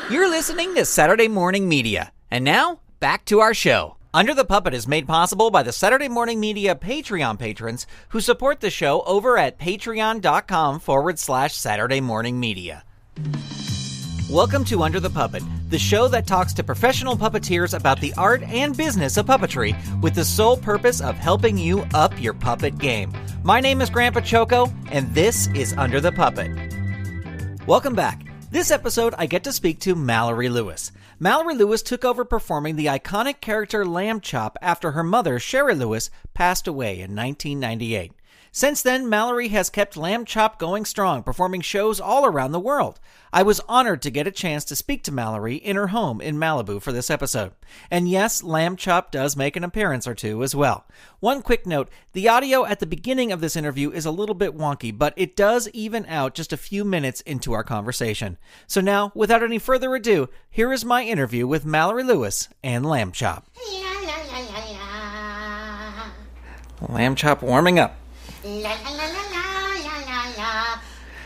You're listening to Saturday Morning Media. And now, back to our show. Under the Puppet is made possible by the Saturday Morning Media Patreon patrons who support the show over at patreon.com/Saturday Morning Media. Welcome to Under the Puppet, the show that talks to professional puppeteers about the art and business of puppetry with the sole purpose of helping you up your puppet game. My name is Grandpa Choco, and this is Under the Puppet. Welcome back. This episode, I get to speak to Mallory Lewis. Mallory Lewis took over performing the iconic character Lamb Chop after her mother, Shari Lewis, passed away in 1998. Since then, Mallory has kept Lamb Chop going strong, performing shows all around the world. I was honored to get a chance to speak to Mallory in her home in Malibu for this episode. And yes, Lamb Chop does make an appearance or two as well. One quick note, the audio at the beginning of this interview is a little bit wonky, but it does even out just a few minutes into our conversation. So now, without any further ado, here is my interview with Mallory Lewis and Lamb Chop. Lamb Chop warming up. La la la la la la la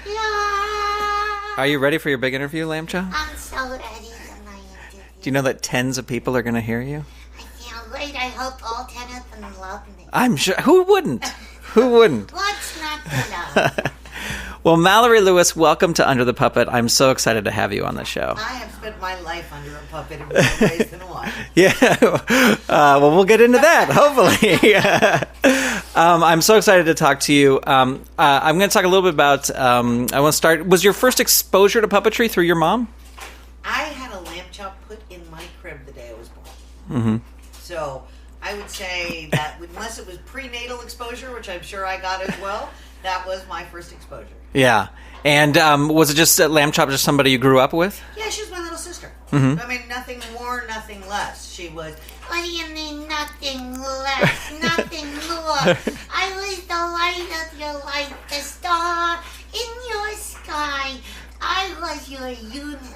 la. Are you ready for your big interview, Lamb Chop? I'm so ready for my interview. Do you know that tens of people are going to hear you? I can't wait. I hope all 10 of them love me. I'm sure. Who wouldn't? Who wouldn't? What's not to love? Well, Mallory Lewis, welcome to Under the Puppet. I'm so excited to have you on the show. I have spent my life under a puppet in more ways than one. Yeah. Well, we'll get into that, hopefully. I'm so excited to talk to you. I'm going to talk a little bit about, I want to start, was your first exposure to puppetry through your mom? I had a lamb chop put in my crib the day I was born. Mm-hmm. So I would say that unless it was prenatal exposure, which I'm sure I got as well, that was my first exposure. Yeah. And was it just Lamb Chop, just somebody you grew up with? Yeah, she was my little sister. Mm-hmm. I mean, nothing more, nothing less. She was... What do you mean nothing less, nothing more? I was the light of your life, the star in your sky. I was your universe.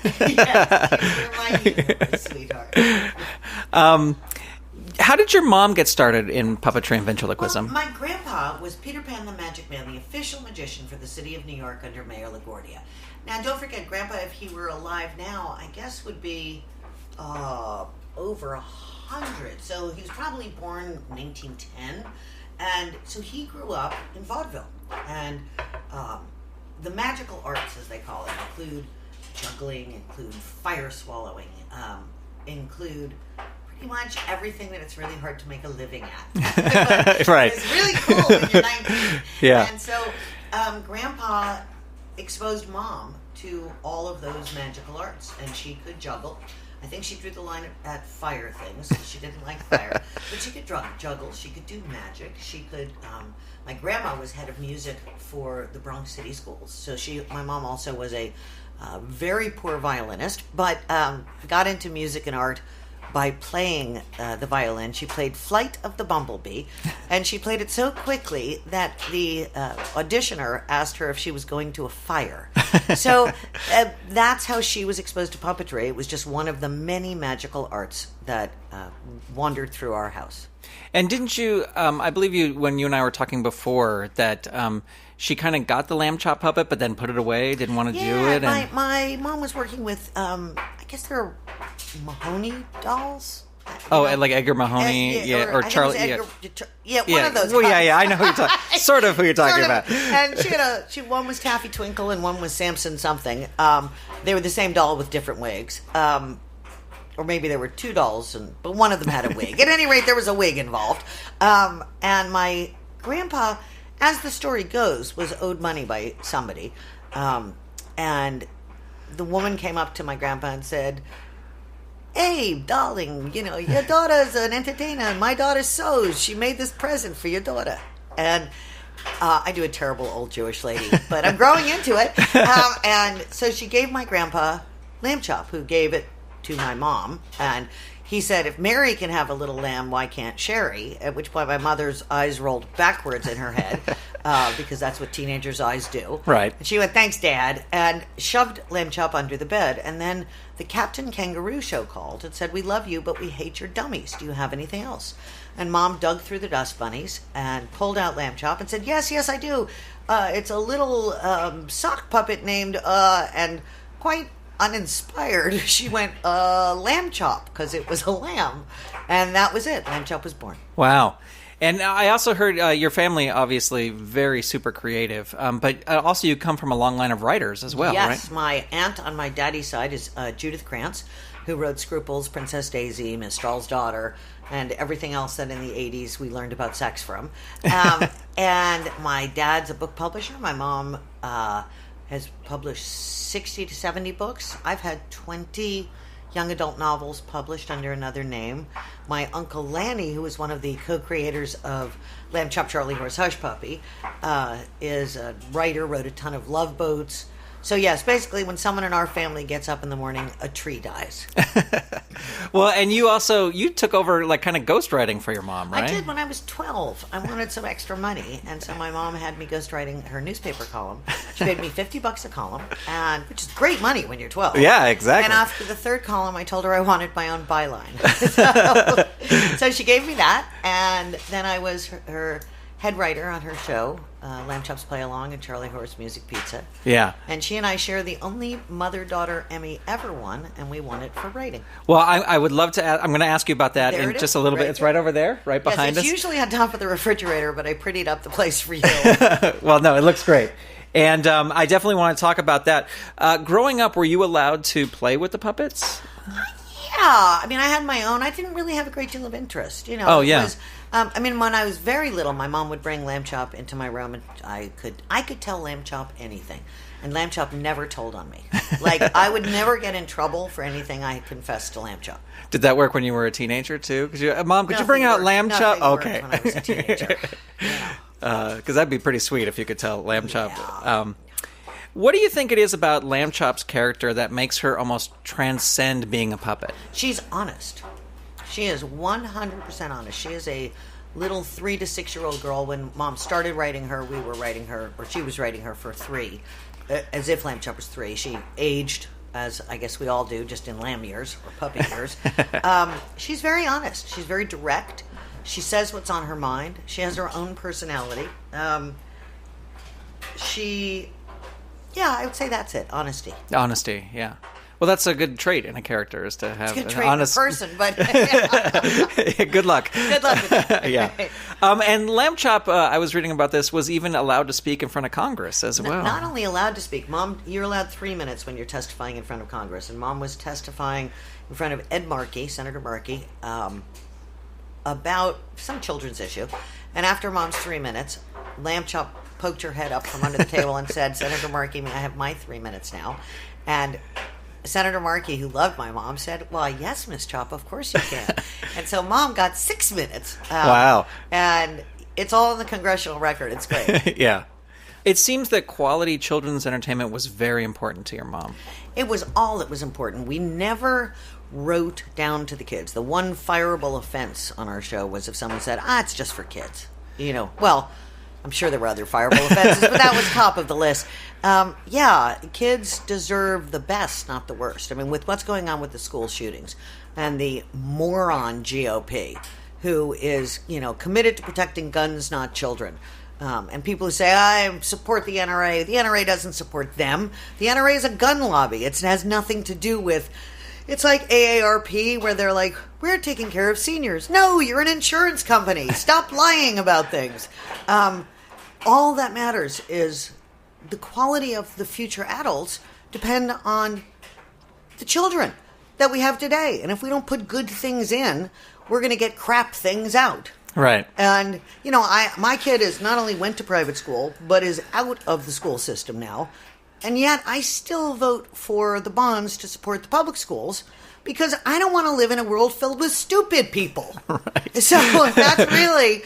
Yes, you're my universe, sweetheart. How did your mom get started in puppetry and ventriloquism? Well, my grandpa was Peter Pan the Magic Man, the official magician for the city of New York under Mayor LaGuardia. Now, don't forget, Grandpa, if he were alive now, I guess would be over 100. So he was probably born in 1910. And so he grew up in vaudeville. And the magical arts, as they call it, include juggling, include fire swallowing, include... pretty much everything that it's really hard to make a living at. Right. It's really cool when you're 19. Yeah. And so Grandpa exposed Mom to all of those magical arts, and she could juggle. I think she drew the line at fire things. She didn't like fire, but she could juggle. She could do magic. She could. My grandma was head of music for the Bronx City Schools, so my mom also was a very poor violinist, but got into music and art by playing the violin. She played Flight of the Bumblebee, and she played it so quickly that the auditioner asked her if she was going to a fire. So that's how she was exposed to puppetry. It was just one of the many magical arts that wandered through our house. And didn't you, I believe when you and I were talking before, that she kind of got the Lamb Chop puppet, but then put it away, didn't want to do it? Yeah, my mom was working with, I guess they're Mahoney dolls. Like Edgar Mahoney, or Charlie. One of those. Well, yeah, I know who you're talking. Sort of who you're talking about. And one was Taffy Twinkle and one was Samson something. They were the same doll with different wigs. Or maybe there were two dolls, but one of them had a wig. At any rate, there was a wig involved. And my grandpa, as the story goes, was owed money by somebody. And the woman came up to my grandpa and said, "Hey, darling, your daughter's an entertainer, and my daughter sews. She made this present for your daughter." And I do a terrible old Jewish lady, but I'm growing into it. And so she gave my grandpa Lamb Chop, who gave it to my mom. And he said, "If Mary can have a little lamb, why can't Shari?" At which point my mother's eyes rolled backwards in her head, because that's what teenagers' eyes do. Right. And she went, "Thanks, Dad," and shoved Lamb Chop under the bed. And then the Captain Kangaroo show called and said, "We love you, but we hate your dummies. Do you have anything else?" And Mom dug through the dust bunnies and pulled out Lamb Chop and said, yes, I do. It's a little sock puppet named, and quite uninspired, she went, lamb chop, because it was a lamb. And that was it. Lamb chop was born. Wow. And I also heard your family, obviously, very super creative. But also you come from a long line of writers as well, yes, right? my aunt on my daddy's side is Judith Krantz, who wrote Scruples, Princess Daisy, Miss Strahl's Daughter, and everything else that in the 80s we learned about sex from. And my dad's a book publisher. My mom has published 60 to 70 books. I've had 20 young adult novels published under another name. My Uncle Lanny, who was one of the co-creators of Lamb Chop, Charlie Horse, Hush Puppy, is a writer, wrote a ton of Love Boats. So yes, basically when someone in our family gets up in the morning, a tree dies. Well, and you took over like kind of ghostwriting for your mom, right? I did when I was 12. I wanted some extra money, and so my mom had me ghostwriting her newspaper column. She paid me $50 a column, which is great money when you're 12. Yeah, exactly. And after the third column, I told her I wanted my own byline. So she gave me that, and then I was her head writer on her show, Lamb Chop's Play Along and Charlie Horse Music Pizza. Yeah. And she and I share the only mother-daughter Emmy ever won, and we won it for writing. Well, I would love to I'm going to ask you about that There in it just is, a little bit. right It's right over there, right behind It's us. usually on top of the refrigerator, but I prettied up the place for you. Well, no, it looks great. And I definitely want to talk about that. Growing up, were you allowed to play with the puppets? Yeah, I mean, I had my own. I didn't really have a great deal of interest, you know. Oh, It yeah. was, I mean, when I was very little, my mom would bring Lamb Chop into my room, and I could tell Lamb Chop anything, and Lamb Chop never told on me. Like, I would never get in trouble for anything I confessed to Lamb Chop. Did that work when you were a teenager too? Mom, could you bring out Lamb Chop? Okay. When I was a teenager. Yeah. Because that'd be pretty sweet if you could tell Lamb Chop. Yeah. What do you think it is about Lamb Chop's character that makes her almost transcend being a puppet? She's honest. She is 100% honest. She is a little 3 to 6 year old girl. When Mom started writing her, we were writing her, or she was writing her for 3, as if Lamb Chop was 3. She aged, as I guess we all do, just in lamb years or puppy years. She's very honest. She's very direct. She says what's on her mind. She has her own personality. Yeah, I would say that's it. Honesty. Honesty, yeah. Well, that's a good trait in a character, is to have It's a good an trait honest in a person, but Good luck. good luck with that. Yeah. And Lamb Chop, I was reading about this, was even allowed to speak in front of Congress as well. Not only allowed to speak, Mom, you're allowed 3 minutes when you're testifying in front of Congress, and Mom was testifying in front of Ed Markey, Senator Markey, about some children's issue. And after Mom's 3 minutes, Lamb Chop poked her head up from under the table and said, "Senator Markey, may I have my 3 minutes now?" And Senator Markey, who loved my mom, said, "Well, yes, Miss Chop, of course you can." And so Mom got 6 minutes. Wow. And it's all in the congressional record. It's great. Yeah. It seems that quality children's entertainment was very important to your mom. It was all that was important. We never wrote down to the kids. The one fireable offense on our show was if someone said, it's just for kids. You know, well, I'm sure there were other fireable offenses, but that was top of the list. Yeah, kids deserve the best, not the worst. I mean, with what's going on with the school shootings and the moron GOP, who is, committed to protecting guns, not children. And people who say, I support the NRA. The NRA doesn't support them. The NRA is a gun lobby. It has nothing to do with... It's like AARP, where they're like, we're taking care of seniors. No, you're an insurance company. Stop lying about things. All that matters is the quality of the future adults depend on the children that we have today. And if we don't put good things in, we're going to get crap things out. Right. And, my kid is not only went to private school, but is out of the school system now. And yet I still vote for the bonds to support the public schools because I don't want to live in a world filled with stupid people. Right. So that's really,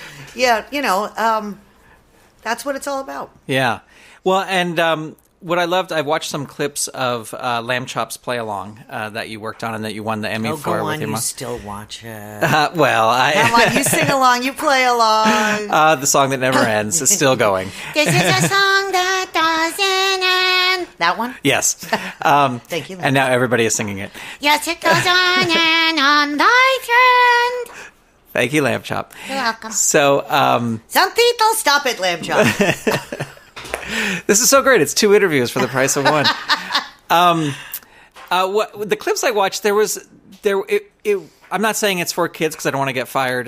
that's what it's all about. Yeah. Well, and what I loved, I watched some clips of Lamb Chop's Play Along that you worked on and that you won the Emmy for. Go with on, your you mom. Still watch it. Come on, you sing along, you play along. The song that never ends is still going. This is a song that doesn't end. That one? Yes. Thank you. And now everybody is singing it. Yes, it goes on and on like trend. Thank you, Lamb Chop. You're welcome. So, Santito, stop it, Lamb Chop. this is so great. It's 2 interviews for the price of one. The clips I watched, I'm not saying it's for kids because I don't want to get fired.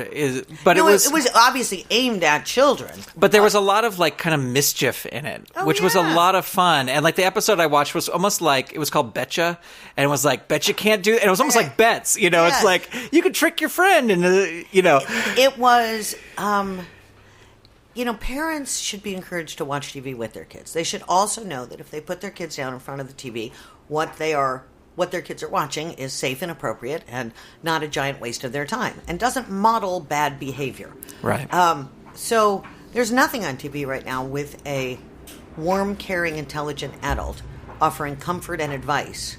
But No, it was obviously aimed at children. But there was a lot of like kind of mischief in it, which was a lot of fun. And like the episode I watched was almost like, it was called Betcha, and it was like Betcha can't do it. And it was almost like bets. It's like you could trick your friend, and It was. Parents should be encouraged to watch TV with their kids. They should also know that if they put their kids down in front of the TV, what their kids are watching is safe and appropriate and not a giant waste of their time and doesn't model bad behavior. Right. So there's nothing on TV right now with a warm, caring, intelligent adult offering comfort and advice.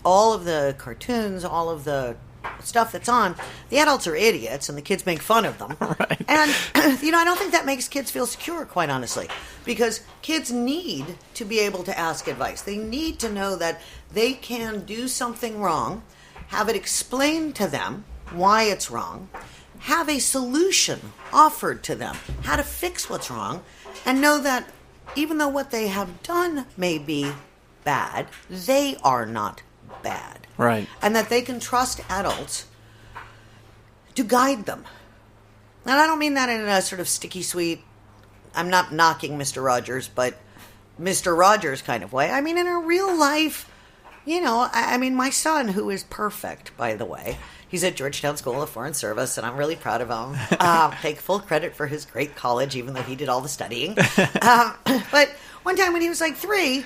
All of the cartoons, all of the stuff that's on, the adults are idiots and the kids make fun of them. Right. And, I don't think that makes kids feel secure, quite honestly, because kids need to be able to ask advice. They need to know that they can do something wrong, have it explained to them why it's wrong, have a solution offered to them, how to fix what's wrong, and know that even though what they have done may be bad, they are not bad. Right. And that they can trust adults to guide them. And I don't mean that in a sort of sticky sweet, I'm not knocking Mr. Rogers, but Mr. Rogers kind of way. I mean, in a real life, my son, who is perfect, by the way, he's at Georgetown School of Foreign Service, and I'm really proud of him. Take full credit for his great college, even though he did all the studying. But one time when he was like 3,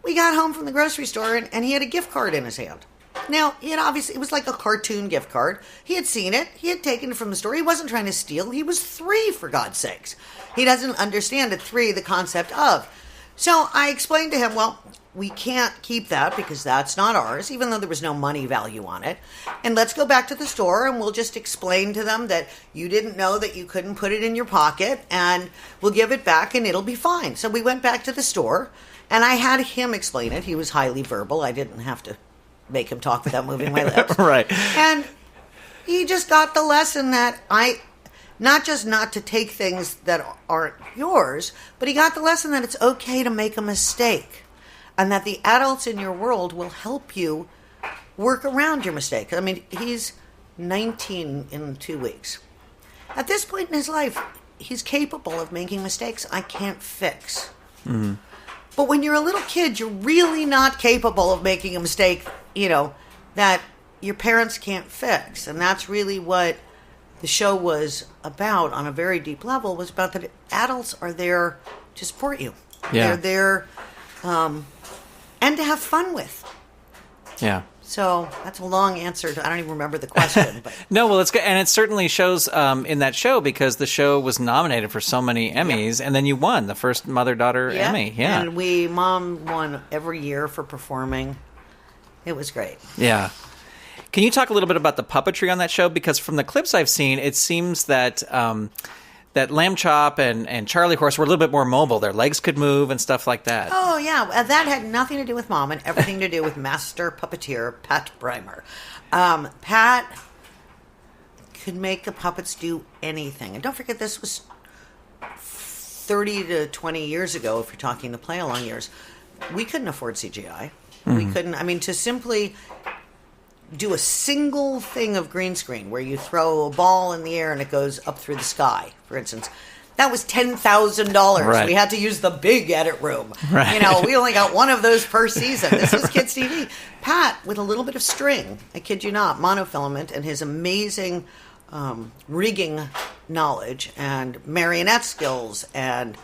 we got home from the grocery store, and he had a gift card in his hand. Now, it was like a cartoon gift card. He had seen it. He had taken it from the store. He wasn't trying to steal. He was 3, for God's sakes. He doesn't understand at 3 the concept of. So I explained to him, well, we can't keep that because that's not ours, even though there was no money value on it. And let's go back to the store and we'll just explain to them that you didn't know that you couldn't put it in your pocket, and we'll give it back and it'll be fine. So we went back to the store and I had him explain it. He was highly verbal. I didn't have to make him talk without moving my lips. Right. And he just got the lesson that not just not to take things that aren't yours, but he got the lesson that it's okay to make a mistake and that the adults in your world will help you work around your mistake. I mean, he's 19 in 2 weeks. At this point in his life, he's capable of making mistakes I can't fix. Mm-hmm. But when you're a little kid, you're really not capable of making a mistake, that your parents can't fix. And that's really what the show was about on a very deep level, was about that adults are there to support you. Yeah. They're there and to have fun with. Yeah. So that's a long answer. I don't even remember the question. But. No, well, it's good. And it certainly shows in that show, because the show was nominated for so many Emmys, and then you won the first mother-daughter Emmy. Yeah. And Mom won every year for performing. It was great. Yeah. Can you talk a little bit about the puppetry on that show? Because from the clips I've seen, it seems that that Lamb Chop and Charlie Horse were a little bit more mobile. Their legs could move and stuff like that. Oh, yeah. That had nothing to do with Mom and everything to do with master puppeteer Pat Breimer. Pat could make the puppets do anything. And don't forget, this was 30 to 20 years ago, if you're talking the play-along years. We couldn't afford CGI. Mm-hmm. We couldn't, to simply do a single thing of green screen where you throw a ball in the air and it goes up through the sky, for instance. That was $10,000. Right. We had to use the big edit room. Right. We only got one of those per season. This was kids' TV. Pat, with a little bit of string, I kid you not, monofilament, and his amazing rigging knowledge and marionette skills and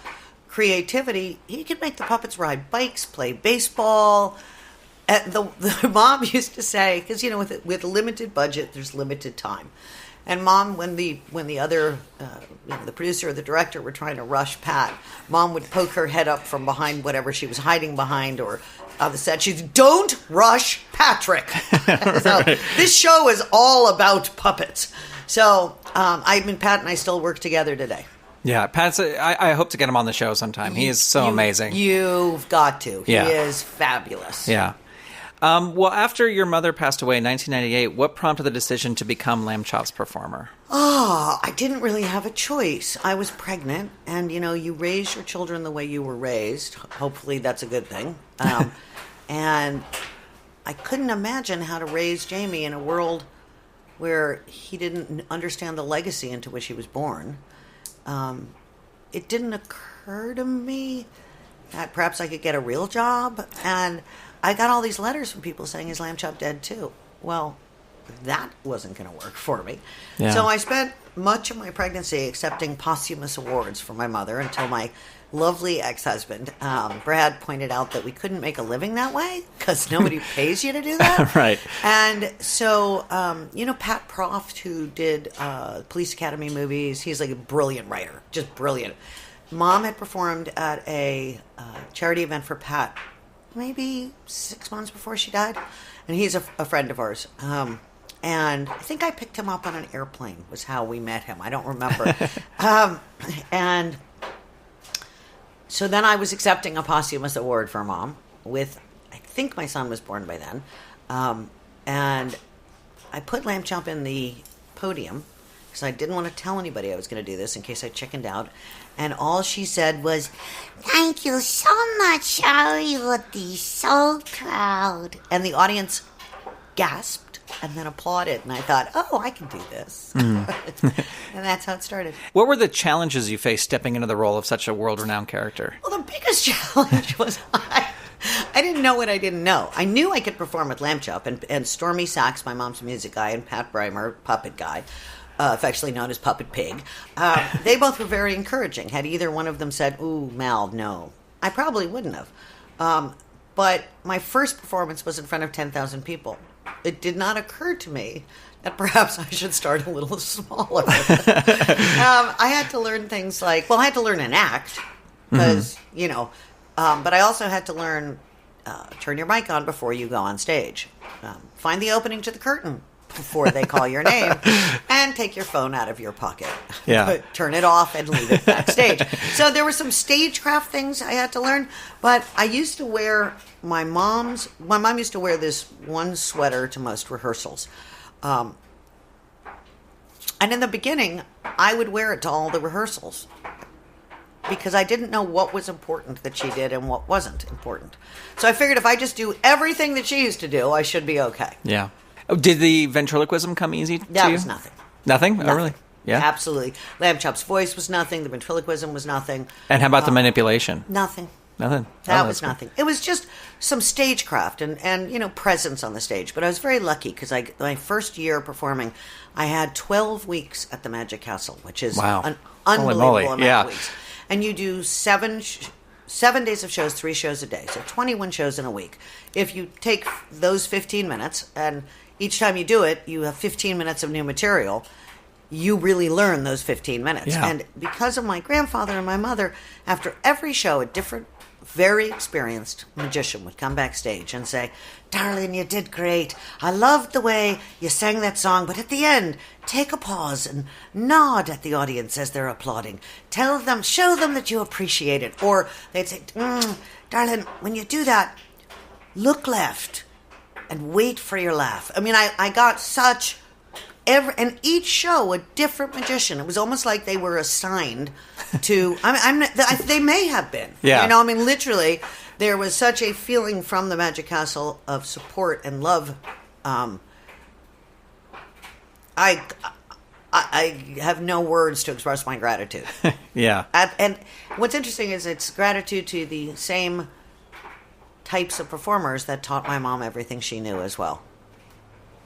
creativity, he could make the puppets ride bikes, play baseball. And the mom used to say, because with a limited budget, there's limited time. And Mom, when the other the producer or the director were trying to rush Pat, Mom would poke her head up from behind whatever she was hiding behind, or on the set, she'd, "Don't rush Patrick." So this show is all about puppets. So Pat and I still work together today. Yeah, Pat's. I hope to get him on the show sometime. He is so amazing. You've got to. Yeah. He is fabulous. Yeah. Well, after your mother passed away in 1998, what prompted the decision to become Lamb Chop's performer? Oh, I didn't really have a choice. I was pregnant, and, you raise your children the way you were raised. Hopefully that's a good thing. And I couldn't imagine how to raise Jamie in a world where he didn't understand the legacy into which he was born. It didn't occur to me that perhaps I could get a real job. And I got all these letters from people saying, is Lamb Chop dead too? Well, that wasn't going to work for me. Yeah. So I spent much of my pregnancy accepting posthumous awards for my mother until my lovely ex-husband, Brad, pointed out that we couldn't make a living that way because nobody pays you to do that. Right. And so, Pat Proft, who did Police Academy movies, he's like a brilliant writer, just brilliant. Mom had performed at a charity event for Pat maybe 6 months before she died. And he's a friend of ours. And I think I picked him up on an airplane was how we met him. I don't remember. And so then I was accepting a posthumous award for Mom with, I think my son was born by then. And I put Lamb Chop in the podium because I didn't want to tell anybody I was going to do this in case I chickened out. And all she said was, Thank you so much, Shari. You would be so proud. and the audience gasped and then applauded. And I thought, oh, I can do this. And that's how it started. What were the challenges you faced stepping into the role of such a world-renowned character? Well, the biggest challenge was I didn't know what I didn't know. I knew I could perform with Lamb Chop, and Stormy Sachs, my mom's music guy, and Pat Breimer, puppet guy, affectionately known as Puppet Pig, they both were very encouraging. Had either one of them said, ooh, Mal, no, I probably wouldn't have. But my first performance was in front of 10,000 people. It did not occur to me that perhaps I should start a little smaller. I had to learn things like, I had to learn an act, because, but I also had to learn turn your mic on before you go on stage. Find the opening to the curtain before they call your name, and take your phone out of your pocket. Yeah. Turn it off and leave it backstage. So there were some stagecraft things I had to learn, but I used to wear my mom used to wear this one sweater to most rehearsals. And in the beginning, I would wear it to all the rehearsals because I didn't know what was important that she did and what wasn't important. So I figured if I just do everything that she used to do, I should be okay. Yeah. Oh, did the ventriloquism come easy to you? That was nothing. Nothing? Nothing. Oh, really? Yeah. Absolutely. Lamb Chop's voice was nothing. The ventriloquism was nothing. And how about the manipulation? Nothing. Nothing. That was nothing. It was just some stagecraft and presence on the stage. But I was very lucky because my first year performing, I had 12 weeks at the Magic Castle, which is an unbelievable amount of weeks. And you do 7 days of shows, 3 shows a day. So 21 shows in a week. If you take those 15 minutes, and each time you do it, you have 15 minutes of new material, you really learn those 15 minutes. Yeah. And because of my grandfather and my mother, after every show, a different, very experienced magician would come backstage and say, darling, you did great. I loved the way you sang that song, but at the end, take a pause and nod at the audience as they're applauding. Show them that you appreciate it. Or they'd say, darling, when you do that, look left and wait for your laugh. I mean, I got such... and each show, a different magician. It was almost like they were assigned to... they may have been. Yeah. Literally, there was such a feeling from the Magic Castle of support and love. I have no words to express my gratitude. Yeah. And what's interesting is it's gratitude to the same types of performers that taught my mom everything she knew as well.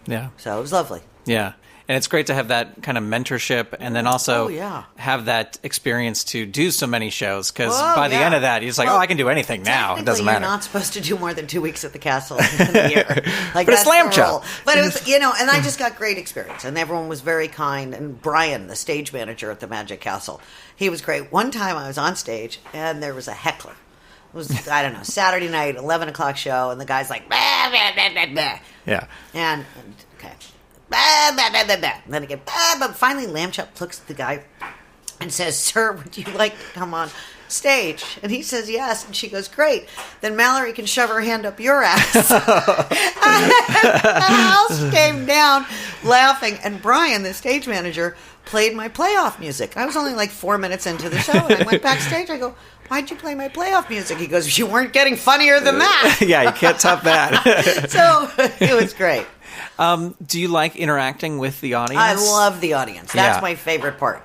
Yeah. So it was lovely. Yeah. And it's great to have that kind of mentorship and then also have that experience to do so many shows because by the end of that, you're just like, I can do anything now. It doesn't matter. You're not supposed to do more than 2 weeks at the castle in a year. But it's Lamb Chop. But it was, and I just got great experience and everyone was very kind. And Brian, the stage manager at the Magic Castle, he was great. One time I was on stage and there was a heckler. It was, Saturday night, 11 o'clock show, and the guy's like, bah, bah, bah, bah, bah. Yeah. And okay. Bah, bah, bah, bah, bah. And then again, bah, bah. Finally, Lamb Chop looks at the guy and says, sir, would you like to come on stage? And he says, yes. And she goes, great. Then Mallory can shove her hand up your ass. The house came down laughing. And Brian, the stage manager, played my playoff music. I was only like 4 minutes into the show, and I went backstage. I go, why'd you play my playoff music? He goes, you weren't getting funnier than that. Yeah, you can't top that. So it was great. Do you like interacting with the audience? I love the audience. That's Yeah. my favorite part.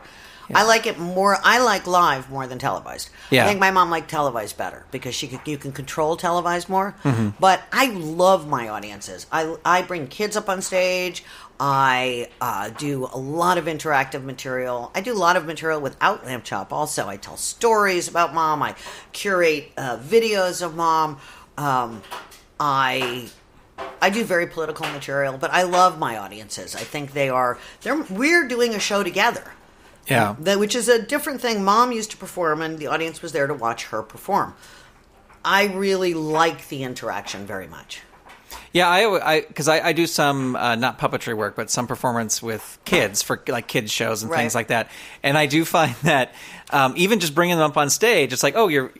Yeah. I like it more. I like live more than televised. Yeah. I think my mom liked televised better because you can control televised more. Mm-hmm. But I love my audiences. I bring kids up on stage. I do a lot of interactive material. I do a lot of material without Lamb Chop also. I tell stories about Mom. I curate videos of Mom. I do very political material, but I love my audiences. I think we're doing a show together. Yeah. Which is a different thing. Mom used to perform, and the audience was there to watch her perform. I really like the interaction very much. Yeah, because I do some not puppetry work, but some performance with kids for like kids shows and things like that. And I do find that even just bringing them up on stage, it's like, oh, you're.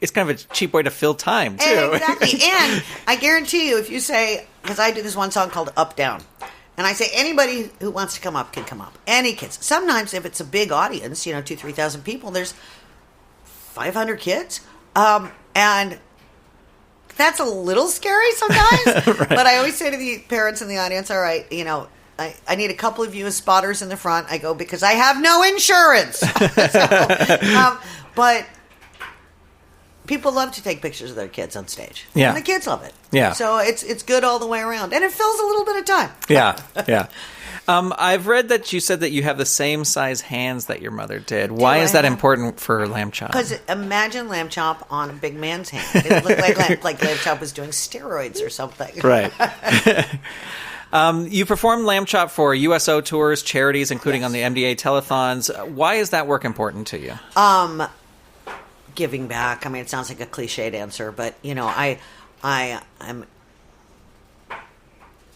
It's kind of a cheap way to fill time too. Exactly. And I guarantee you, if you say, because I do this one song called "Up Down," and I say anybody who wants to come up can come up. Any kids. Sometimes if it's a big audience, 2,000-3,000 people, there's 500 kids, and that's a little scary sometimes. Right. But I always say to the parents in the audience, all right, I need a couple of you as spotters in the front. I go, because I have no insurance. But people love to take pictures of their kids on stage. Yeah. And the kids love it. Yeah. So it's good all the way around. And it fills a little bit of time. Yeah. I've read that you said that you have the same size hands that your mother did. Why is that important for Lamb Chop? Because imagine Lamb Chop on a big man's hand. It looked like Lamb Chop was doing steroids or something. Right. You performed Lamb Chop for USO tours, charities, including on the MDA telethons. Why is that work important to you? Giving back. I mean, it sounds like a cliched answer, but I'm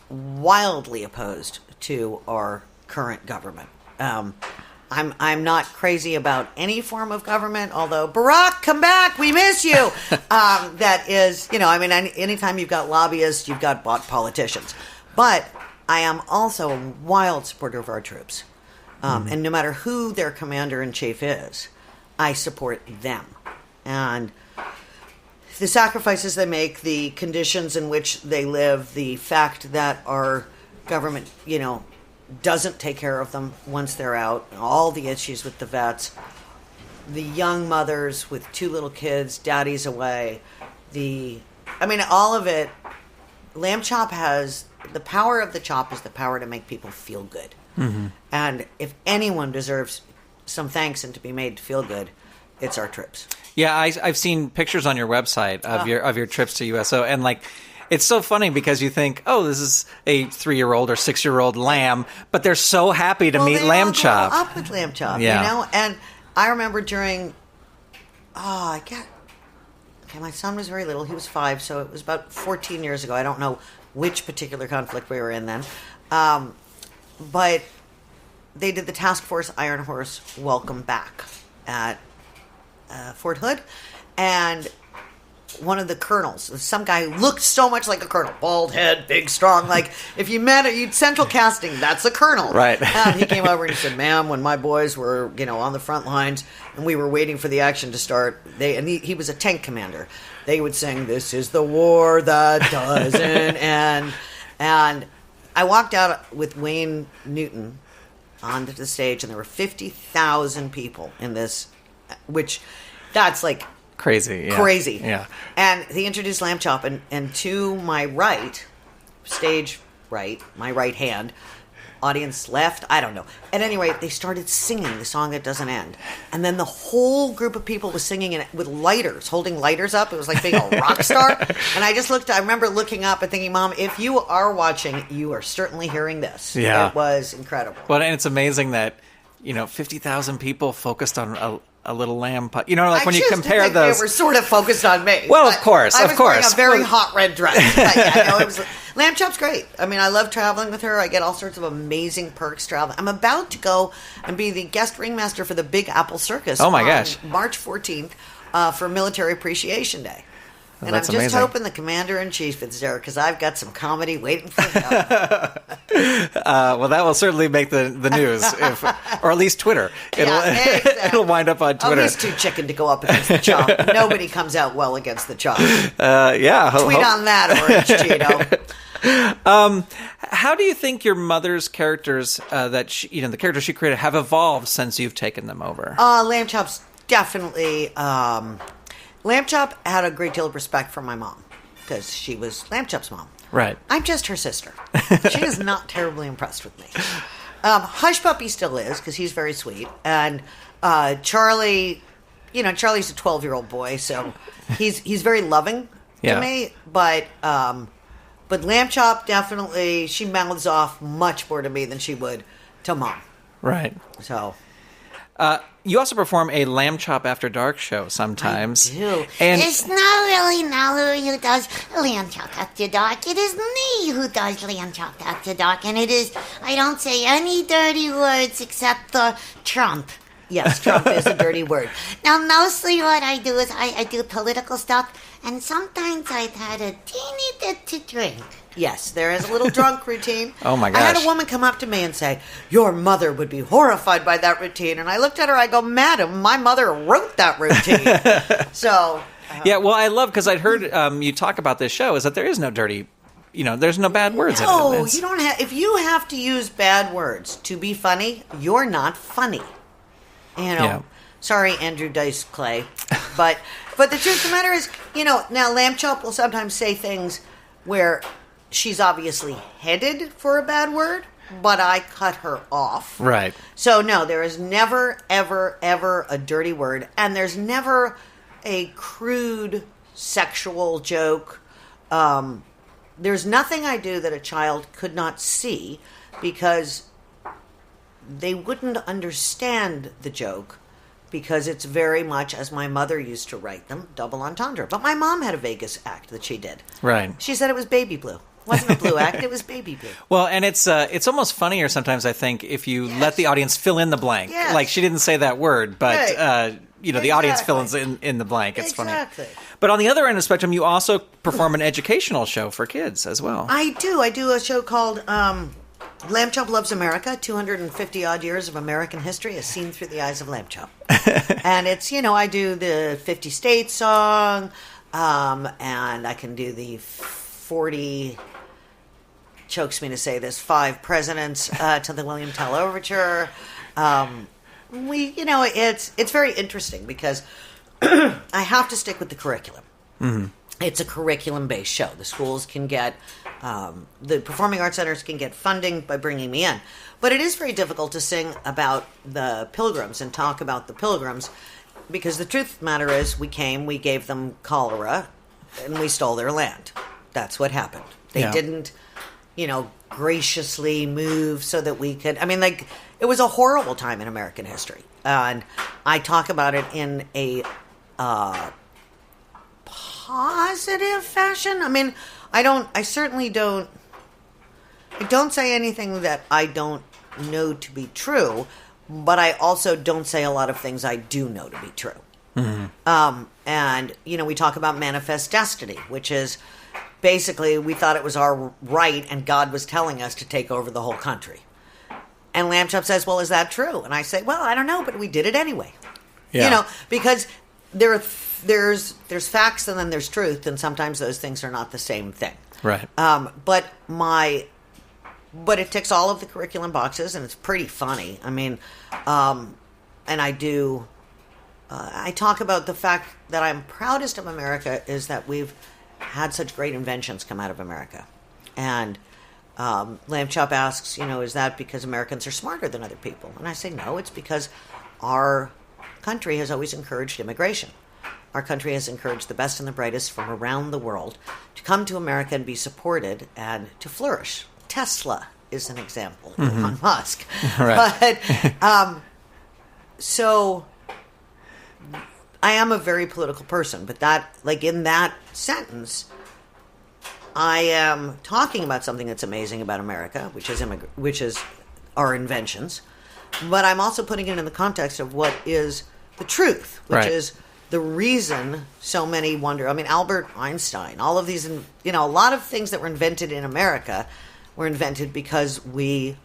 wildly opposed to our current government. I'm not crazy about any form of government, although Barack, come back, we miss you. That is, anytime you've got lobbyists, you've got bought politicians. But I am also a wild supporter of our troops, and no matter who their commander-in-chief is, I support them. And the sacrifices they make, the conditions in which they live, the fact that our government, doesn't take care of them once they're out, all the issues with the vets, the young mothers with 2 little kids, daddy's away, all of it. Lamb Chop has, the power of the chop is the power to make people feel good. Mm-hmm. And if anyone deserves some thanks and to be made to feel good, it's our trips. Yeah, I've seen pictures on your website of your trips to USO, and it's so funny because you think, oh, this is a 3-year-old or 6-year-old lamb, but they're so happy to meet Lamb Chop. Grow up with Lamb Chop, yeah. And I remember during, my son was very little. He was 5, so it was about 14 years ago. I don't know which particular conflict we were in then, but they did the Task Force Iron Horse Welcome Back at Fort Hood, and one of the colonels, some guy who looked so much like a colonel, bald head, big, strong, if you met it, you'd central casting, that's a colonel. Right. And he came over and he said, ma'am, when my boys were, on the front lines and we were waiting for the action to start, he was a tank commander, they would sing, "This is the war that doesn't end." And I walked out with Wayne Newton onto the stage, and there were 50,000 people in this, which that's crazy. Yeah. Crazy. Yeah. And he introduced Lamb Chop, and to my right, stage right, my right hand, audience left, I don't know. At any rate, they started singing The Song That Doesn't End. And then the whole group of people was singing it with lighters, holding lighters up. It was like being a rock star. And I remember looking up and thinking, Mom, if you are watching, you are certainly hearing this. Yeah. It was incredible. Well, and it's amazing that, 50,000 people focused on a little lamb pup. When you compare those, they were sort of focused on me. Well, of course. I was wearing a very hot red dress. It was, Lamb Chop's great. I love traveling with her. I get all sorts of amazing perks traveling. I'm about to go and be the guest ringmaster for the Big Apple Circus. Oh my gosh! March 14th for Military Appreciation Day. And I'm just amazing. hoping the commander-in-chief is there because I've got some comedy waiting for him. Well, that will certainly make the news, or at least Twitter. Exactly. It'll wind up on Twitter. Oh, he's too chicken to go up against the chalk. Nobody comes out well against the chalk. Yeah. Tweet on that, Orange Cheeto. How do you think your mother's characters, the characters she created, have evolved since you've taken them over? Lamb Chop's definitely... Lamb Chop had a great deal of respect for my mom because she was Lamb Chop's mom. Right. I'm just her sister. She is not terribly impressed with me. Hush Puppy still is because he's very sweet. And Charlie, Charlie's a 12-year-old boy, so he's very loving to me. But Lamb Chop definitely, she mouths off much more to me than she would to Mom. Right. So... you also perform a Lamb Chop After Dark show sometimes. I do. And It's not really Mallory who does Lamb Chop After Dark. It is me who does Lamb Chop After Dark. And it is, I don't say any dirty words except the Trump. Yes, Trump is a dirty word. Now, mostly what I do is I do political stuff. And sometimes I've had a teeny bit to drink. Yes, there is a little drunk routine. Oh, my I had gosh. a woman come up to me and say, your mother would be horrified by that routine. And I looked at her, I go, madam, my mother wrote that routine. So... yeah, well, I love, because I'd heard you talk about this show, is that there is no dirty, there's no bad words in it. No, you don't have... If you have to use bad words to be funny, you're not funny. Yeah. Sorry, Andrew Dice Clay. But the truth of the matter is, now Lamb Chop will sometimes say things where she's obviously headed for a bad word, but I cut her off. Right. So, no, there is never, ever, ever a dirty word, and there's never a crude sexual joke. There's nothing I do that a child could not see because they wouldn't understand the joke because it's very much, as my mother used to write them, double entendre. But my mom had a Vegas act that she did. Right. She said it was baby blue. It wasn't a blue act, it was baby blue. Well, and it's almost funnier sometimes, I think, if you let the audience fill in the blank. Yes. Like, she didn't say that word, but, Right. the audience fills in the blank. It's Exactly. funny. But on the other end of the spectrum, you also perform an educational show for kids as well. I do. I do a show called Lamb Chop Loves America, 250-odd years of American history as seen through the eyes of Lamb Chop. And it's, I do the 50 States song, and I can do the 40... chokes me to say this, 5 presidents to the William Tell Overture. It's very interesting because I have to stick with the curriculum. Mm-hmm. It's a curriculum-based show. The schools can get, the performing arts centers can get funding by bringing me in. But it is very difficult to sing about the Pilgrims and talk about the Pilgrims because the truth of the matter is we gave them cholera, and we stole their land. That's what happened. They didn't... graciously move so that we could... it was a horrible time in American history. And I talk about it in a positive fashion. I don't say anything that I don't know to be true, but I also don't say a lot of things I do know to be true. Mm-hmm. And, we talk about manifest destiny, which is... basically, we thought it was our right, and God was telling us to take over the whole country. And Lamb Chop says, well, is that true? And I say, well, I don't know, but we did it anyway. Yeah. Because there's facts and then there's truth, and sometimes those things are not the same thing. Right. But it ticks all of the curriculum boxes, and it's pretty funny. And I talk about the fact that I'm proudest of America is that we've had such great inventions come out of America. And Lamb Chop asks, is that because Americans are smarter than other people? And I say, no, it's because our country has always encouraged immigration. Our country has encouraged the best and the brightest from around the world to come to America and be supported and to flourish. Tesla is an example, Elon Musk. Right. But, so... I am a very political person, but in that sentence, I am talking about something that's amazing about America, which is our inventions, but I'm also putting it in the context of what is the truth, which is the reason so many wonder, I mean, Albert Einstein, all of these, a lot of things that were invented in America were invented because we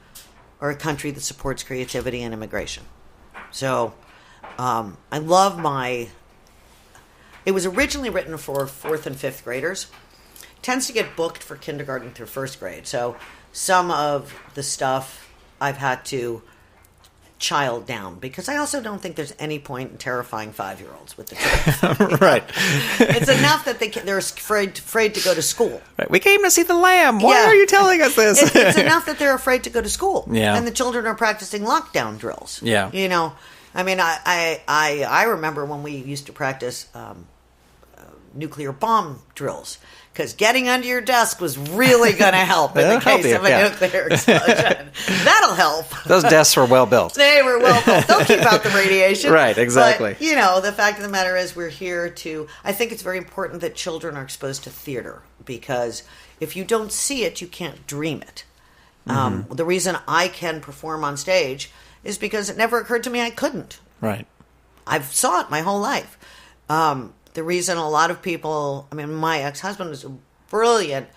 are a country that supports creativity and immigration. So I love it was originally written for 4th and 5th graders. It tends to get booked for kindergarten through 1st grade. So some of the stuff I've had to child down, because I also don't think there's any point in terrifying 5-year-olds with the truth. Right. It's enough that they're afraid to go to school. Right. We came to see the lamb. Why are you telling us this? It's enough that they're afraid to go to school. Yeah. And the children are practicing lockdown drills. Yeah. I mean, I remember when we used to practice nuclear bomb drills, because getting under your desk was really going to help in the case of a nuclear explosion. That'll help. Those desks were well built. They were well built. They'll keep out the radiation. Right, exactly. But, the fact of the matter is we're here to... I think it's very important that children are exposed to theater, because if you don't see it, you can't dream it. The reason I can perform on stage is because it never occurred to me I couldn't. Right. I've saw it my whole life. The reason a lot of people, I mean, my ex-husband was a brilliant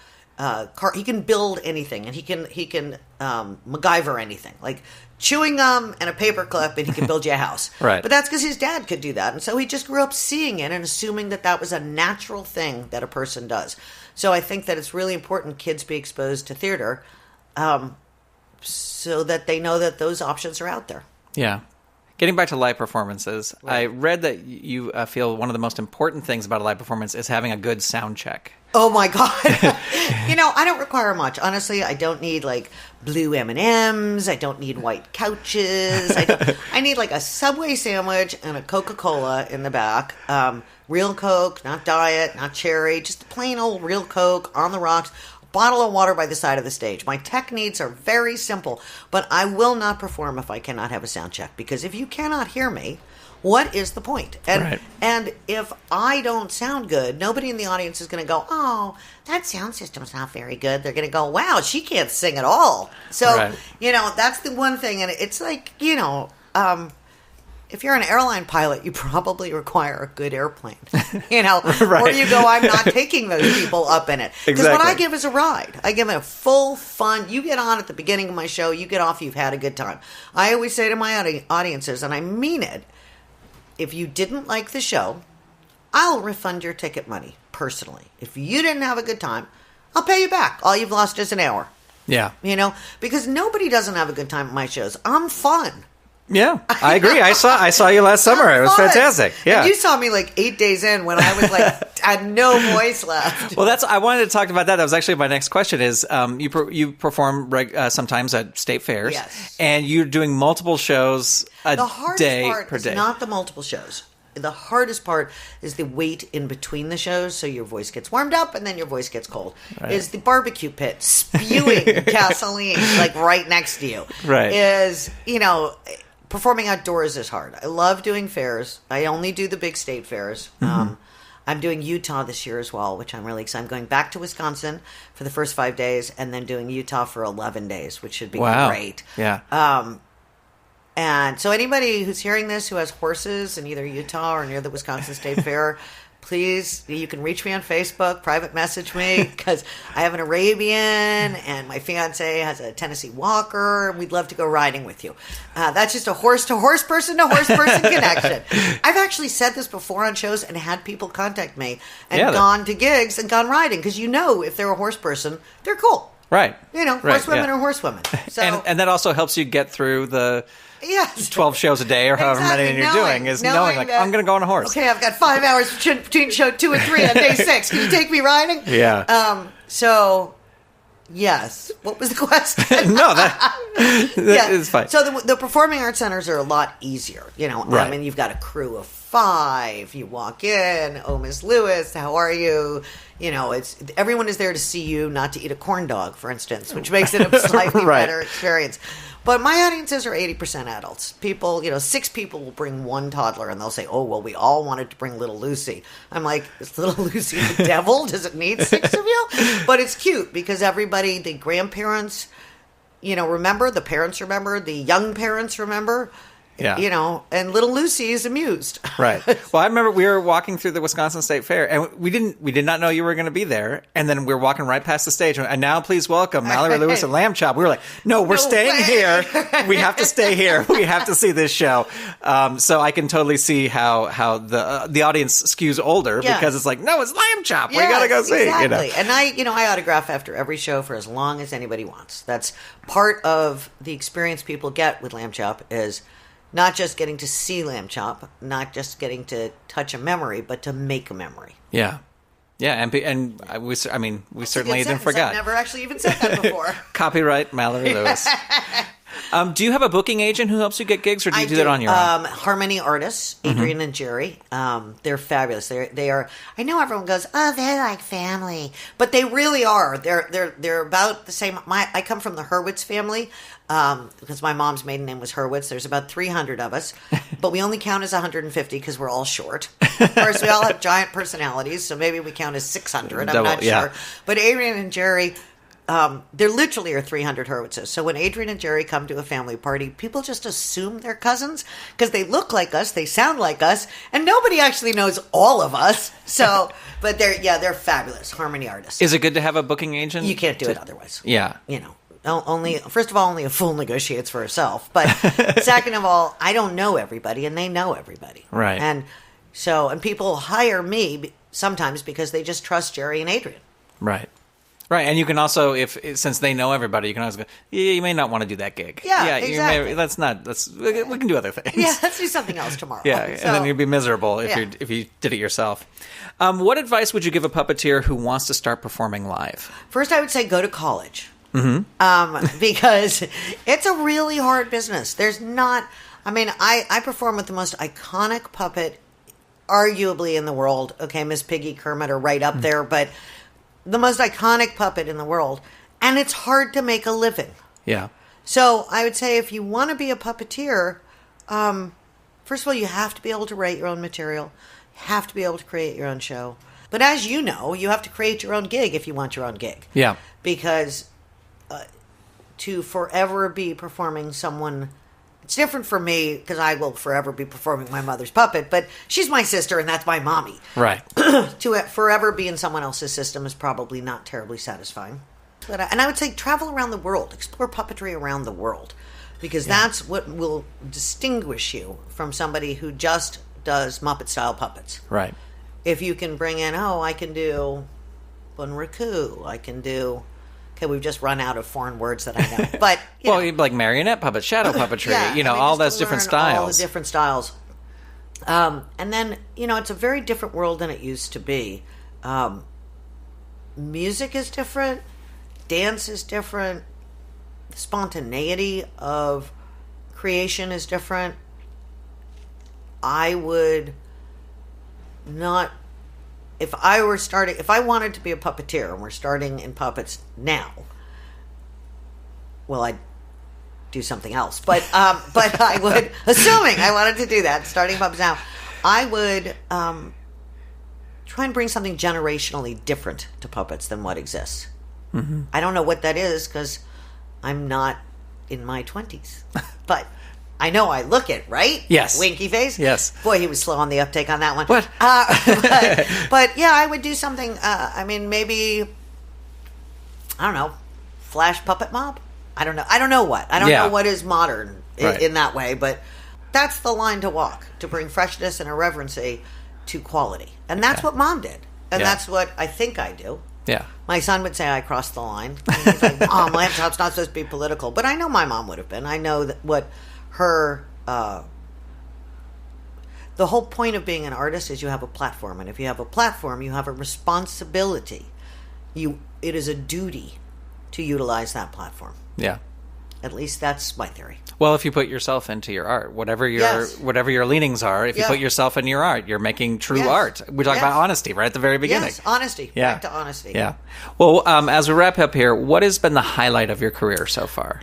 he can build anything, and he can MacGyver anything, like chewing gum and a paperclip, and he can build you a house. Right. But that's because his dad could do that, and so he just grew up seeing it and assuming that was a natural thing that a person does. So I think that it's really important kids be exposed to theater, so that they know that those options are out there. Yeah. Getting back to live performances, right. I read that you feel one of the most important things about a live performance is having a good sound check. Oh my God. I don't require much. Honestly, I don't need like blue M&Ms. I don't need white couches. I need like a Subway sandwich and a Coca-Cola in the back. Real Coke, not diet, not cherry, just plain old real Coke on the rocks. Bottle of water by the side of the stage. My tech needs are very simple, but I will not perform if I cannot have a sound check, because if you cannot hear me, what is the point? And if I don't sound good, nobody in the audience is going to go, oh, that sound system's not very good. They're going to go, wow, she can't sing at all. So, that's the one thing. And it's like, if you're an airline pilot, you probably require a good airplane, right. Or you go, I'm not taking those people up in it. Because what I give is a ride. I give it a full fun. You get on at the beginning of my show, you get off, you've had a good time. I always say to my audiences, and I mean it, if you didn't like the show, I'll refund your ticket money personally. If you didn't have a good time, I'll pay you back. All you've lost is an hour. Yeah. Because nobody doesn't have a good time at my shows. I'm fun. Yeah, I agree. I saw you last summer. It was fantastic. Yeah, and you saw me like 8 days in when I was like I had no voice left. Well, I wanted to talk about that. That was actually my next question. Is you perform sometimes at state fairs, yes, and you're doing multiple shows a day per day. The hardest part is not the multiple shows. The hardest part is the wait in between the shows, so your voice gets warmed up and then your voice gets cold. Right. Is the barbecue pit spewing gasoline like right next to you? Right. Is performing outdoors is hard. I love doing fairs. I only do the big state fairs. Mm-hmm. I'm doing Utah this year as well, which I'm really excited. I'm going back to Wisconsin for the first 5 days and then doing Utah for 11 days, which should be great. Yeah. And so anybody who's hearing this who has horses in either Utah or near the Wisconsin State Fair, please, you can reach me on Facebook, private message me, because I have an Arabian and my fiance has a Tennessee Walker. We'd love to go riding with you. That's just a horse-to-horse person-to-horse person connection. I've actually said this before on shows and had people contact me and gone to gigs and gone riding, because if they're a horse person, they're cool. Right. Horsewomen are horsewomen. So, and that also helps you get through the... Yes. 12 shows a day or however many you're doing is knowing like, I'm going to go on a horse. Okay, I've got 5 hours between show 2 and 3 on day 6. Can you take me riding? Yeah. So, yes. What was the question? No, that is fine. So the performing arts centers are a lot easier. Right. I mean, you've got a crew of 5. You walk in, oh, Miss Lewis, how are you? Everyone is there to see you, not to eat a corn dog, for instance, which makes it a slightly better experience. But my audiences are 80% adults. People, 6 people will bring 1 toddler, and they'll say, oh, well, we all wanted to bring little Lucy. I'm like, is little Lucy the devil? Does it need 6 of you? But it's cute because everybody, the grandparents, remember, the parents remember, the young parents remember. Yeah. You know, and little Lucy is amused. Right. Well, I remember we were walking through the Wisconsin State Fair, and we did not know you were going to be there. And then we were walking right past the stage, and now please welcome Mallory Lewis and Lamb Chop. We were like, no, we're staying here. We have to stay here. We have to see this show. So I can totally see how the audience skews older because it's like, no, it's Lamb Chop. We got to go see. Exactly. You know? And I autograph after every show for as long as anybody wants. That's part of the experience people get with Lamb Chop is not just getting to see Lamb Chop, not just getting to touch a memory, but to make a memory. Yeah. Yeah, we certainly didn't forget. I've never actually even said that before. Copyright Mallory Lewis. Do you have a booking agent who helps you get gigs, or do you do that on your own? Harmony Artists, Adrian and Jerry. They're fabulous. They are. I know everyone goes, oh, they're like family, but they really are. They're about the same. I come from the Hurwitz family because my mom's maiden name was Hurwitz. There's about 300 of us, but we only count as 150 because we're all short. Of course, we all have giant personalities, so maybe we count as 600. I'm not sure. But Adrian and Jerry. There literally are 300 Hurwitzes. So when Adrian and Jerry come to a family party, people just assume they're cousins because they look like us, they sound like us, and nobody actually knows all of us. So, but they're fabulous. Harmony Artists. Is it good to have a booking agent? You can't do it otherwise. Yeah. You know, first of all, only a fool negotiates for herself. But second of all, I don't know everybody, and they know everybody. Right. And people hire me sometimes because they just trust Jerry and Adrian. Right. Right, and you can also, since they know everybody, you can always go, yeah, you may not want to do that gig. Yeah, exactly. We can do other things. Yeah, let's do something else tomorrow. Yeah, and then you'd be miserable if you did it yourself. What advice would you give a puppeteer who wants to start performing live? First, I would say go to college. Mm-hmm. Because it's a really hard business. There's not, I perform with the most iconic puppet, arguably in the world. Okay, Miss Piggy, Kermit are right up there, but the most iconic puppet in the world, and it's hard to make a living. Yeah. So I would say if you want to be a puppeteer, first of all, you have to be able to write your own material. You have to be able to create your own show. But as you know, you have to create your own gig if you want your own gig. Yeah. Because to forever be performing someone... It's different for me because I will forever be performing my mother's puppet, but she's my sister and that's my mommy. Right. To forever be in someone else's system is probably not terribly satisfying. And I would say travel around the world, explore puppetry around the world, because that's what will distinguish you from somebody who just does Muppet-style puppets. Right. If you can bring in, I can do Bunraku, I can do... Okay, we've just run out of foreign words that I know. But like marionette puppet, shadow puppetry, all those different styles. All the different styles. And then, it's a very different world than it used to be. Music is different. Dance is different. The spontaneity of creation is different. I would not... If I wanted to be a puppeteer, and we're starting in puppets now, well, I'd do something else. But I would, assuming I wanted to do that, starting puppets now, I would try and bring something generationally different to puppets than what exists. Mm-hmm. I don't know what that is because I'm not in my 20s, but... I know I look it, right? Yes. Winky face? Yes. Boy, he was slow on the uptake on that one. What? But yeah, I would do something, maybe, I don't know, Flash Puppet Mob? I don't know. I don't know what. I don't know what is modern in that way, but that's the line to walk, to bring freshness and irreverency to quality. And that's what Mom did. And that's what I think I do. Yeah. My son would say I crossed the line. He's like, Mom, Lamb Chop's not supposed to be political. But I know my mom would have been. I know that what... the whole point of being an artist is you have a platform, and if you have a platform, you have a responsibility. It is a duty to utilize that platform. Yeah. At least that's my theory. Well, if you put yourself into your art, whatever your leanings are, if you put yourself into your art, you're making true art. We talk about honesty right at the very beginning. Yes, honesty. Yeah. Back to honesty. Yeah. Well, as we wrap up here, what has been the highlight of your career so far?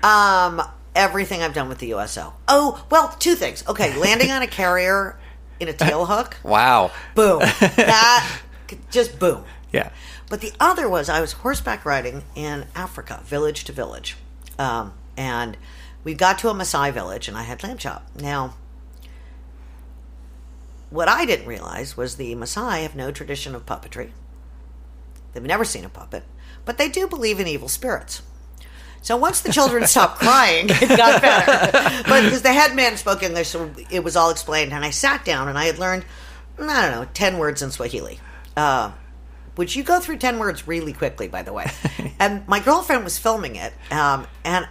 Everything I've done with the USO. Oh, well, two things. Okay, landing on a carrier in a tail hook. Wow. Boom. That, just boom. Yeah. But the other was I was horseback riding in Africa, village to village. And we got to a Maasai village, and I had Lamb Chop. Now, what I didn't realize was the Maasai have no tradition of puppetry. They've never seen a puppet, but they do believe in evil spirits. So once the children stopped crying, it got better. But because the head man spoke English, so it was all explained. And I sat down and I had learned, 10 words in Swahili. Which you go through 10 words really quickly, by the way. And my girlfriend was filming it. And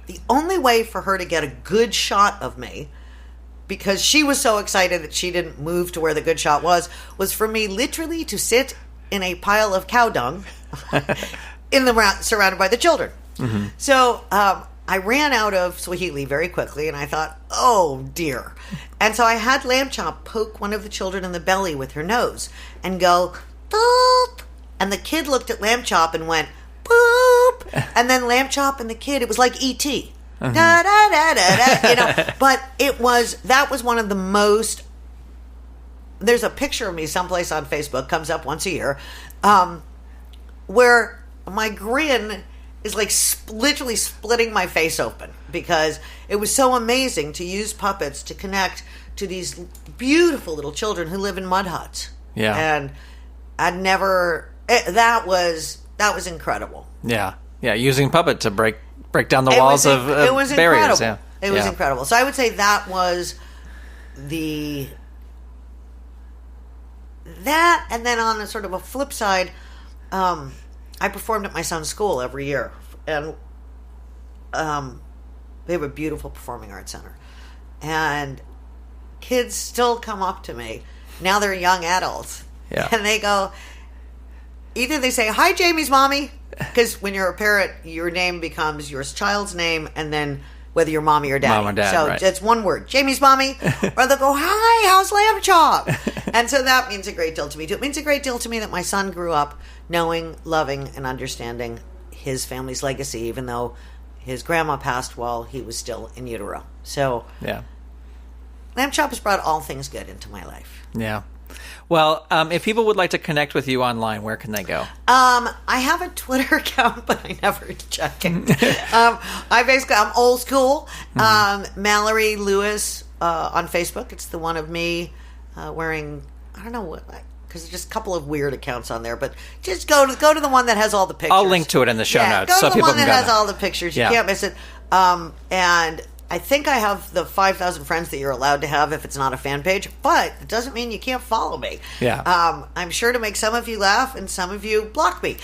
the only way for her to get a good shot of me, because she was so excited that she didn't move to where the good shot was for me literally to sit in a pile of cow dung surrounded by the children. Mm-hmm. So I ran out of Swahili very quickly, and I thought, oh dear. And so I had Lamb Chop poke one of the children in the belly with her nose and go, boop. And the kid looked at Lamb Chop and went, boop. And then Lamb Chop and the kid, it was like E.T. Da, da, da, da, da, But that was one of the most, there's a picture of me someplace on Facebook, comes up once a year, where my grin is like literally splitting my face open, because it was so amazing to use puppets to connect to these beautiful little children who live in mud huts. Yeah. And that was incredible. Yeah. Yeah. Using puppet to break down the walls of barriers. Incredible. Yeah. It was incredible. So I would say that was that, and then on a sort of a flip side, I performed at my son's school every year, and they have a beautiful performing arts center, and kids still come up to me. Now they're young adults, and they go, either they say, "Hi, Jamie's mommy," because when you're a parent, your name becomes your child's name, and then whether you're mommy or daddy. Mom or dad, so right. It's one word, Jamie's mommy, or they'll go, "Hi, how's Lamb Chop?" And so that means a great deal to me too. It means a great deal to me that my son grew up knowing, loving, and understanding his family's legacy, even though his grandma passed while he was still in utero. So, Lamb Chop has brought all things good into my life. Yeah. Well, if people would like to connect with you online, where can they go? I have a Twitter account, but I never check it. I'm old school. Mallory Lewis on Facebook. It's the one of me wearing, I don't know what, because there's just a couple of weird accounts on there. But just go to the one that has all the pictures. I'll link to it in the show notes. Go so to the people one can that has all the pictures. You Yeah. can't miss it. And I think I have the 5,000 friends that you're allowed to have if it's not a fan page, but it doesn't mean you can't follow me. Yeah. I'm sure to make some of you laugh and some of you block me.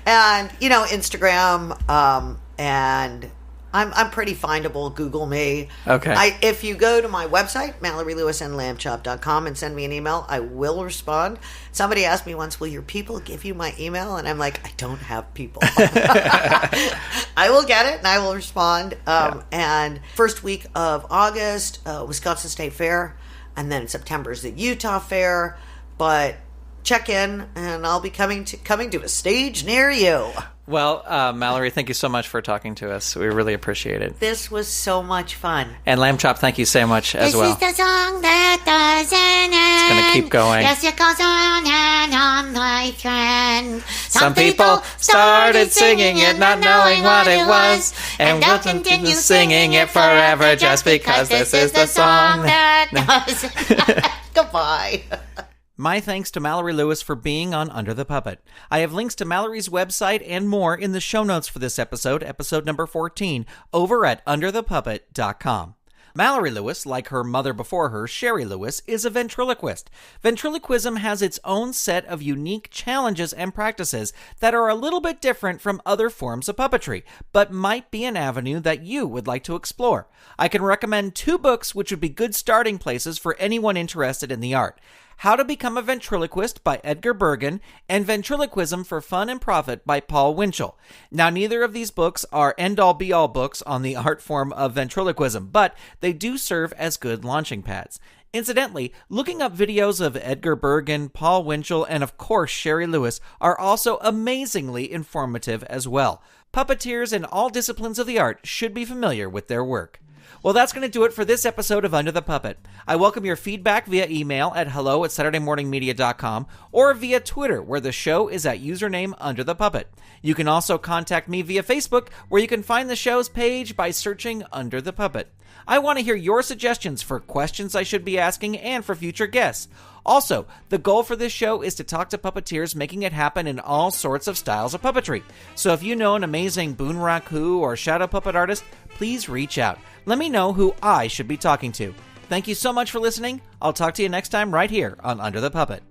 And Instagram, and I'm pretty findable. Google me. Okay. If you go to my website, MalloryLewisandLambChop.com, and send me an email, I will respond. Somebody asked me once, will your people give you my email? And I'm like, I don't have people. I will get it and I will respond. And first week of August, Wisconsin State Fair. And then September is the Utah Fair. But check in and I'll be coming to a stage near you. Well, Mallory, thank you so much for talking to us. We really appreciate it. This was so much fun. And Lamb Chop, thank you so much as well. This is the song that doesn't end. It's going to keep going. Yes, it goes on and on, my friend. Some people started singing it, not knowing what it was, and we'll continue singing it forever just because this is the song that doesn't. Goodbye. My thanks to Mallory Lewis for being on Under the Puppet. I have links to Mallory's website and more in the show notes for this episode number 14, over at underthepuppet.com. Mallory Lewis, like her mother before her, Shari Lewis, is a ventriloquist. Ventriloquism has its own set of unique challenges and practices that are a little bit different from other forms of puppetry, but might be an avenue that you would like to explore. I can recommend 2 books which would be good starting places for anyone interested in the art. How to Become a Ventriloquist by Edgar Bergen, and Ventriloquism for Fun and Profit by Paul Winchell. Now, neither of these books are end-all be-all books on the art form of ventriloquism, but they do serve as good launching pads. Incidentally, looking up videos of Edgar Bergen, Paul Winchell, and of course Shari Lewis are also amazingly informative as well. Puppeteers in all disciplines of the art should be familiar with their work. Well, that's going to do it for this episode of Under the Puppet. I welcome your feedback via email at hello@SaturdayMorningMedia.com or via Twitter, where the show is at username Under the Puppet. You can also contact me via Facebook, where you can find the show's page by searching Under the Puppet. I want to hear your suggestions for questions I should be asking and for future guests. Also, the goal for this show is to talk to puppeteers making it happen in all sorts of styles of puppetry. So if you know an amazing Boon Raku or shadow puppet artist, please reach out. Let me know who I should be talking to. Thank you so much for listening. I'll talk to you next time right here on Under the Puppet.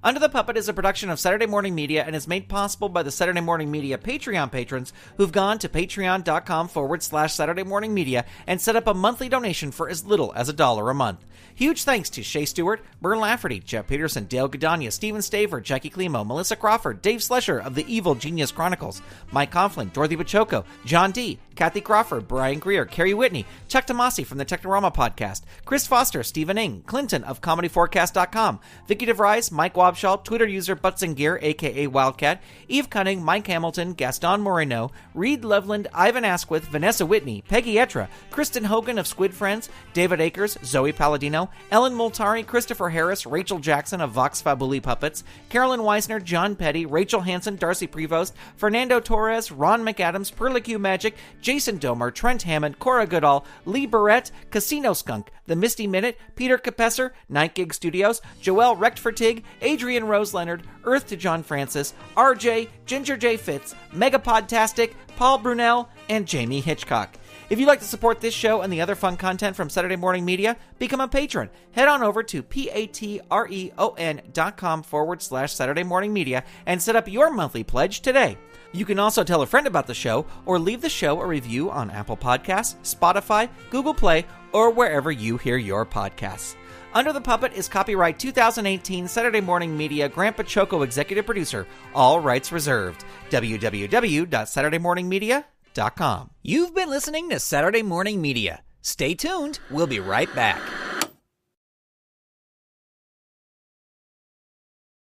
Under the Puppet is a production of Saturday Morning Media and is made possible by the Saturday Morning Media Patreon patrons who've gone to patreon.com/Saturday Morning Media and set up a monthly donation for as little as $1 a month. Huge thanks to Shay Stewart, Bern Lafferty, Jeff Peterson, Dale Godania, Steven Staver, Jackie Klimo, Melissa Crawford, Dave Slesher of the Evil Genius Chronicles, Mike Conflin, Dorothy Pachoco, John D., Kathy Crawford, Brian Greer, Carrie Whitney, Chuck Tomasi from the Technorama Podcast, Chris Foster, Stephen Ing, Clinton of ComedyForecast.com, Vicky DeVries, Mike Wabshall, Twitter user Butts and Gear, a.k.a. Wildcat, Eve Cunning, Mike Hamilton, Gaston Moreno, Reed Loveland, Ivan Asquith, Vanessa Whitney, Peggy Etra, Kristen Hogan of Squid Friends, David Akers, Zoe Palladino, Ellen Multari, Christopher Harris, Rachel Jackson of Vox Fabuli Puppets, Carolyn Weisner, John Petty, Rachel Hansen, Darcy Prevost, Fernando Torres, Ron McAdams, Perlicue Magic, Jason Domer, Trent Hammond, Cora Goodall, Lee Barrett, Casino Skunk, The Misty Minute, Peter Capesser, Night Gig Studios, Joelle Rechtfertig, Adrian Rose Leonard, Earth to John Francis, RJ, Ginger J. Fitz, Megapodtastic, Paul Brunel, and Jamie Hitchcock. If you'd like to support this show and the other fun content from Saturday Morning Media, become a patron. Head on over to patreon.com/Saturday Morning Media and set up your monthly pledge today. You can also tell a friend about the show or leave the show a review on Apple Podcasts, Spotify, Google Play, or wherever you hear your podcasts. Under the Puppet is copyright 2018 Saturday Morning Media, Grant Pachoco executive producer, all rights reserved. www.SaturdayMorningMedia.com. You've been listening to Saturday Morning Media. Stay tuned. We'll be right back.